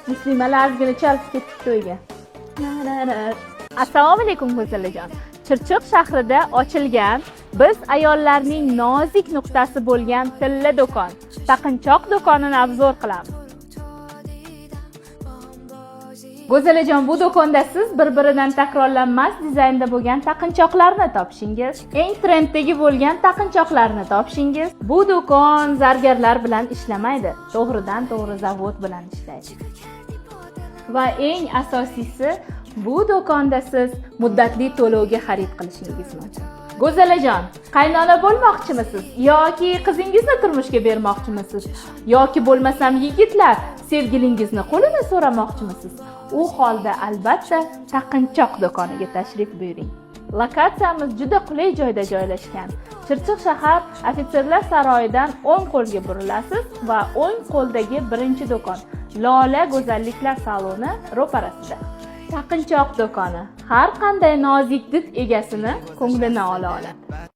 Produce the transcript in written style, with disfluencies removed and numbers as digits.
Muslimalar ozgina chalib ketdi to'yga. Assalomu alaykum go'zalajon. Chirchiq shahrida ochilgan biz ayollarning nozik nuqtasi bo'lgan tilla do'kon, taqinchoq do'konini obzor qilamiz. Go'zalajon, bu do'konda siz bir-biridan takrorlanmas dizaynda bo'lgan taqinchoqlarni topishingiz, eng trenddagi bo'lgan taqinchoqlarni topishingiz. Bu do'kon zargarlar bilan ishlamaydi, to'g'ridan-to'g'ri zavod bilan ishlaydi. Va eng asosiysi, bu do'konda siz muddatli to'lovga xarid qilishingiz mumkin. Go'zalajon, qaynona bo'lmoqchimisiz yoki qizingizni turmushga bermoqchimisiz yoki bo'lmasam yigitlar sevgilingizni qo'lini so'ramoqchimisiz? U holda albatta taqinchoq do'koniga tashrif buyuring. Lokatsiyamiz juda qulay joyda joylashgan. Chirchiq shahar ofitserlar saroyidan o'ng qo'lga burilasiz va o'ng qo'ldagi birinchi do'kon Lola go'zalliklar saloni ro'parasida. Taqinchoq do'koni har qanday nozik did egasini ko'nglini ola oladi.